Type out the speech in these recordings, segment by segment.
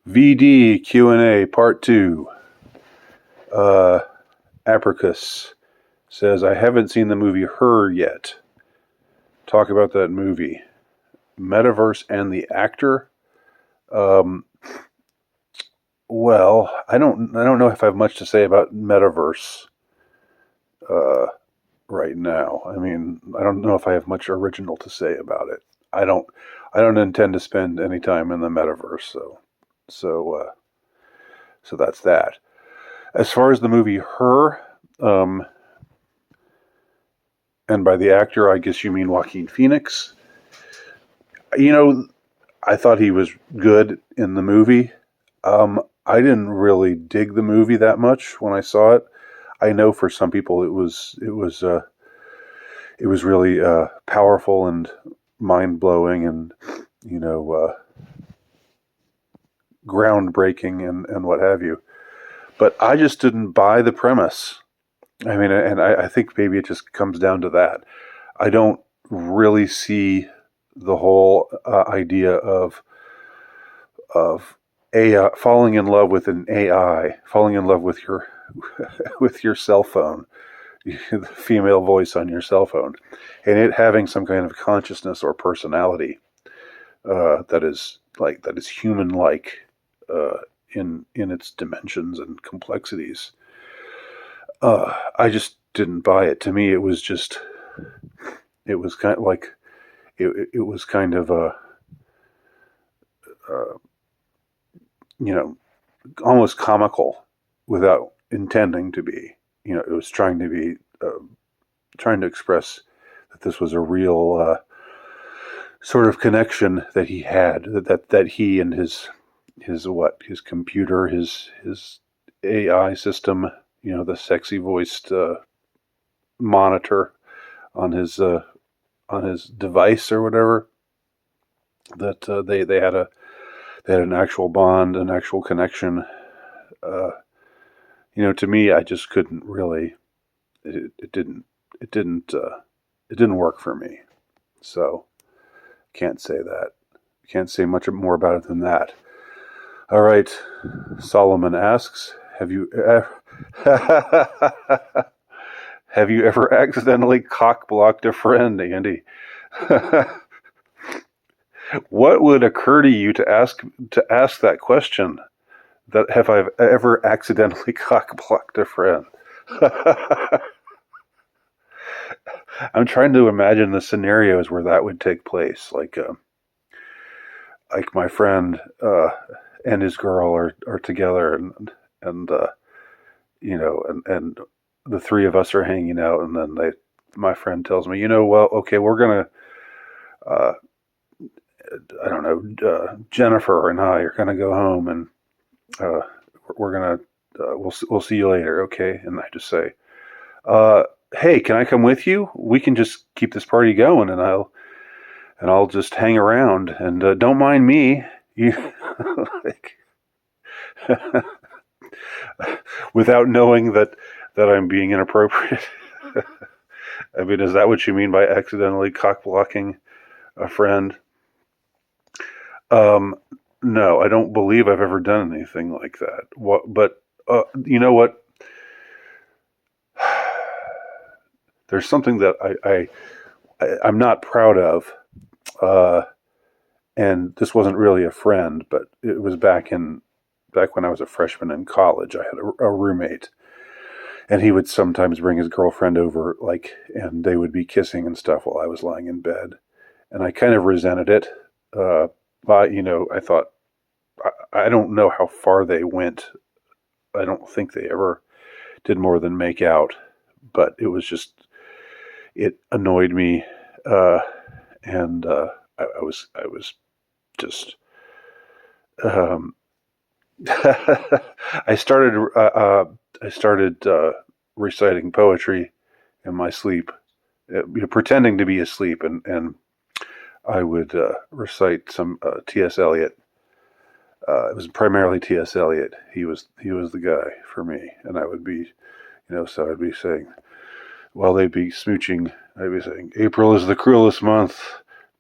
VD Q&A Part 2. Apricus says, I haven't seen the movie Her yet. Talk about that movie. Metaverse and the actor? Well, I don't know if I have much to say about Metaverse right now. I mean, I don't know if I have much original to say about it. I don't intend to spend any time in the Metaverse, so that's that. As far as the movie Her, and by the actor, I guess you mean Joaquin Phoenix. I thought he was good in the movie. I didn't really dig the movie that much when I saw it. I know for some people it was really powerful and mind blowing and groundbreaking and what have you. But I just didn't buy the premise. I mean, and I think maybe it just comes down to that. I don't really see the whole idea of AI, falling in love with an AI, falling in love with your with your cell phone, the female voice on your cell phone, and it having some kind of consciousness or personality that is human-like in its dimensions and complexities. I just didn't buy it. To me, it was kind of like it was kind of a almost comical without intending to be. It was trying to express that this was a real sort of connection that he had, that he and his computer, his AI system, the sexy voiced monitor on his device or whatever, that they had an actual bond, an actual connection. To me, I just couldn't really. It didn't work for me. So can't say that. Can't say much more about it than that. All right. Solomon asks, have you ever accidentally cock-blocked a friend, Andy? What would occur to you to ask that question? That have I ever accidentally cock-blocked a friend? I'm trying to imagine the scenarios where that would take place, like my friend and his girl are together, and and the three of us are hanging out, and then my friend tells me, well, okay, we're gonna, I don't know, Jennifer and I are gonna go home, and we're gonna, we'll see you later, okay? And I just say, hey, can I come with you? We can just keep this party going, and I'll just hang around, and don't mind me. You without knowing that I'm being inappropriate. I mean, is that what you mean by accidentally cock blocking a friend? No, I don't believe I've ever done anything like that. But you know what? There's something that I'm not proud of, and this wasn't really a friend, but it was back when I was a freshman in college. I had a roommate, and he would sometimes bring his girlfriend over, and they would be kissing and stuff while I was lying in bed, and I kind of resented it. But I thought, I don't know how far they went. I don't think they ever did more than make out, but it was just, it annoyed me, and I was just. I started reciting poetry in my sleep, pretending to be asleep, and I would recite some T.S. Eliot. It was primarily T.S. Eliot. He was the guy for me, and I would be, so I'd be saying, while they'd be smooching, I'd be saying, April is the cruelest month,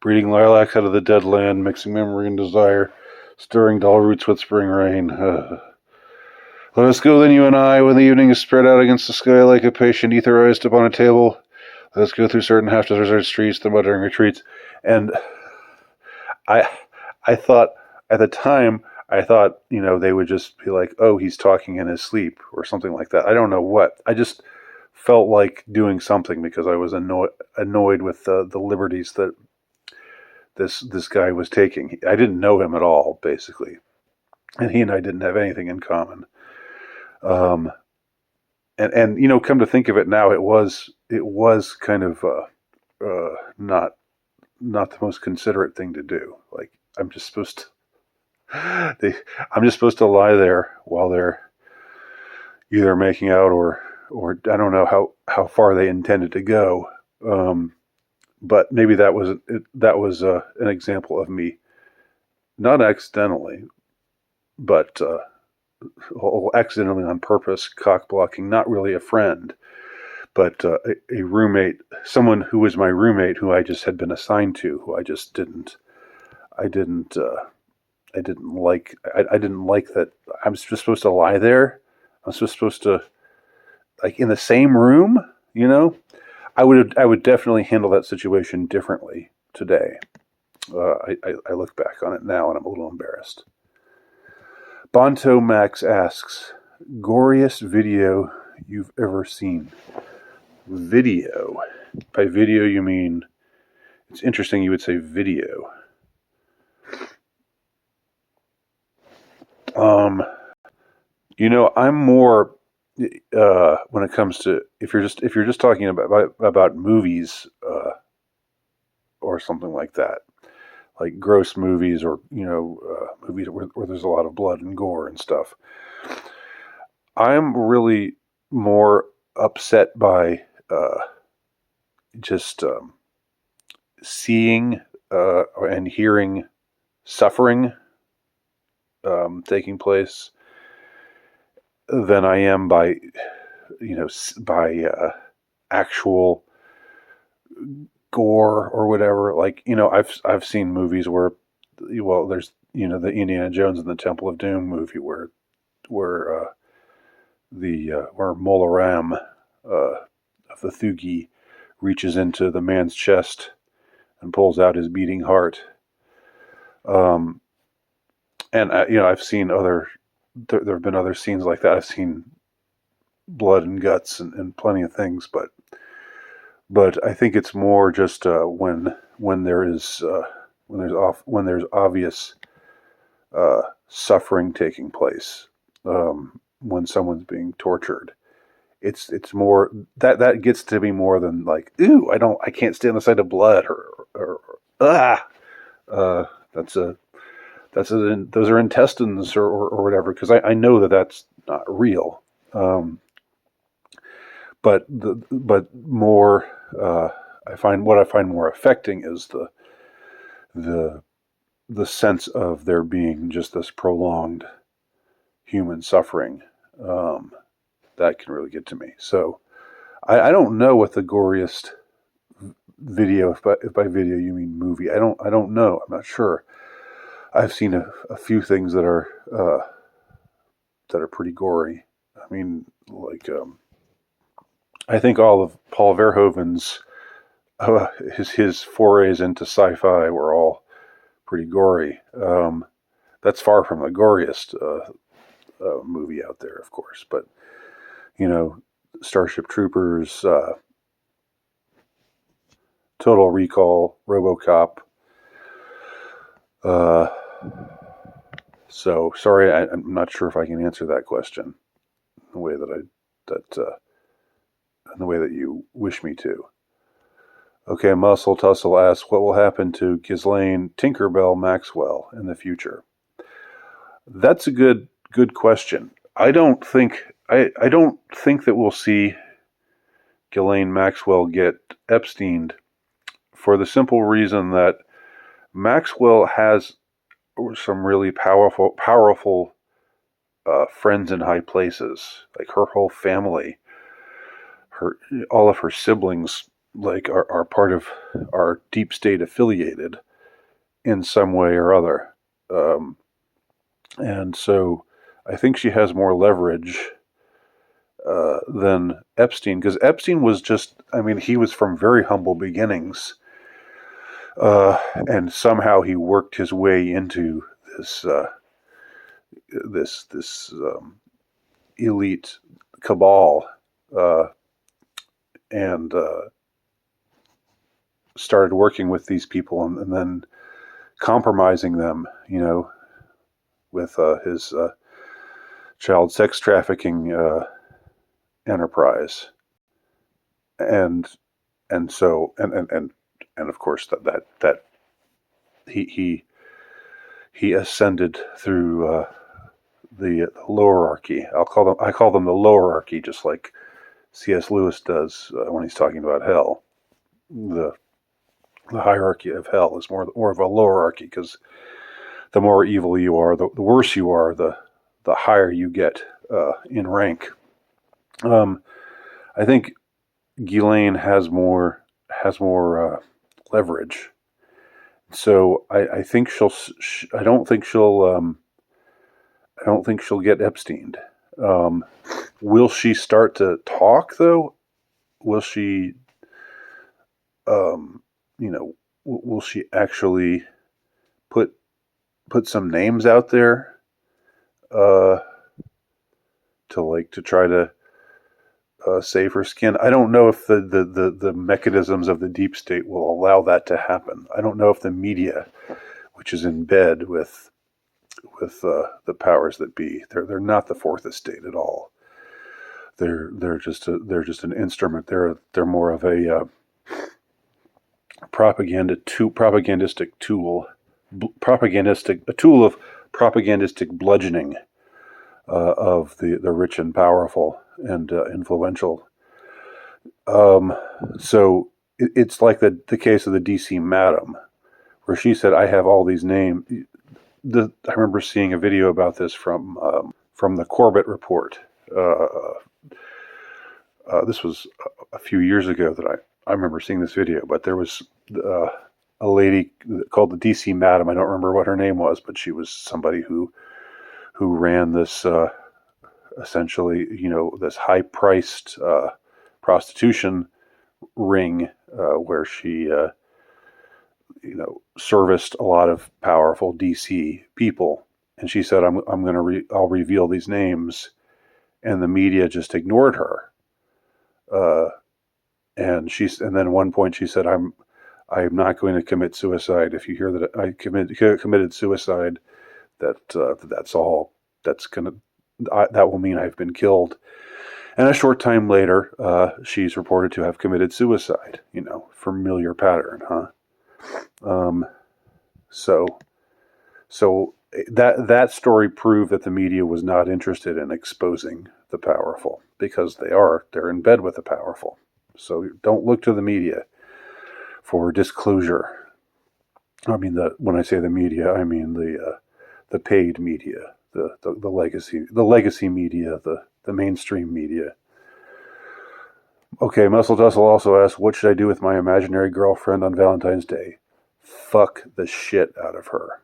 breeding lilacs out of the dead land, mixing memory and desire, Stirring dull roots with spring rain. Let us go then, you and I, when the evening is spread out against the sky like a patient ether iced upon a table. Let us go through certain half-deserted streets, the muttering retreats. And I thought, at the time, I thought, they would just be like, oh, he's talking in his sleep or something like that. I don't know what. I just felt like doing something because I was annoyed with the liberties that this guy was taking. I didn't know him at all, basically. And he and I didn't have anything in common. And come to think of it now, it was kind of not the most considerate thing to do. Like, I'm just supposed to lie there while they're either making out or I don't know how far they intended to go. But maybe that was an example of me, not accidentally, but accidentally on purpose, cock blocking. Not really a friend, but a roommate, someone who was my roommate, who I just had been assigned to, who I just didn't like. I didn't like that. I'm just supposed to lie there. I'm supposed to, like, in the same room. I would definitely handle that situation differently today. I look back on it now and I'm a little embarrassed. Bonto Max asks, goriest video you've ever seen? Video. By video you mean, it's interesting you would say video. I'm more when it comes to, if you're just talking about movies or something like that, like gross movies or movies where there's a lot of blood and gore and stuff. I'm really more upset by just seeing and hearing suffering taking place than I am by actual gore or whatever. Like, I've seen movies where, there's the Indiana Jones and the Temple of Doom movie where Mola Ram of the Thugi reaches into the man's chest and pulls out his beating heart. And I've seen there have been other scenes like that. I've seen blood and guts and plenty of things, but I think it's more just when there's obvious suffering taking place, when someone's being tortured. It's more that gets to be more than like, ooh, I can't stand the sight of blood or those are intestines or whatever, because I know that's not real. But more, I find more affecting is the sense of there being just this prolonged human suffering. That can really get to me. So I don't know what the goriest video, if by video you mean movie, I don't know. I'm not sure. I've seen a few things that are pretty gory. I mean, like, I think all of Paul Verhoeven's his forays into sci-fi were all pretty gory. That's far from the goriest movie out there, of course, but Starship Troopers, Total Recall, RoboCop. So sorry, I'm not sure if I can answer that question in the way that you wish me to. Okay, Muscle Tussle asks, what will happen to Ghislaine Tinkerbell Maxwell in the future? That's a good question. I don't think that we'll see Ghislaine Maxwell get Epsteined, for the simple reason that Maxwell has some really powerful friends in high places. Like, her whole family, all of her siblings, like, are part of, are deep state affiliated in some way or other. And so I think she has more leverage than Epstein, because Epstein was just, I mean, he was from very humble beginnings, and somehow he worked his way into this elite cabal, uh, and started working with these people, and then compromising them, with his child sex trafficking enterprise, and so and of course that he ascended through the lowerarchy. I call them the lowerarchy, just like C.S. Lewis does when he's talking about hell. The hierarchy of hell is more of a lowerarchy, because the more evil you are, the worse you are, the higher you get in rank. I think Ghislaine has more leverage, so I think I don't think she'll get Epsteined. Will she start to talk though? Will she, um, will she actually put some names out there, uh, to try to save her skin? I don't know if the mechanisms of the deep state will allow that to happen. I don't know if the media, which is in bed with the powers that be, they're not the fourth estate at all. They're just an instrument. They're more of a propagandistic tool, a tool of propagandistic bludgeoning of the rich and powerful and influential. So it's like the case of the DC Madam, where she said, "I have all these names." I remember seeing a video about this from the Corbett Report. This was a few years ago that I remember seeing this video, but there was a lady called the DC Madam. I don't remember what her name was, but she was somebody who ran this essentially, this high-priced prostitution ring, where she, serviced a lot of powerful DC people. And she said, I'll reveal these names," and the media just ignored her. And then at one point she said, I'm not going to commit suicide. If you hear that I committed suicide, that's all. That will mean I've been killed. And a short time later, she's reported to have committed suicide. Familiar pattern, huh? So that story proved that the media was not interested in exposing the powerful, because they're in bed with the powerful. So don't look to the media for disclosure. I mean, when I say the media, I mean the paid media, the legacy media, the mainstream media. Okay, Muscle Tussle also asks, what should I do with my imaginary girlfriend on Valentine's Day? Fuck the shit out of her.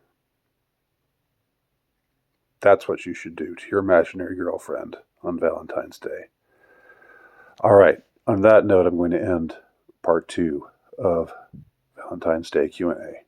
That's what you should do to your imaginary girlfriend on Valentine's Day. All right, on that note, I'm going to end part 2 of Valentine's Day Q&A.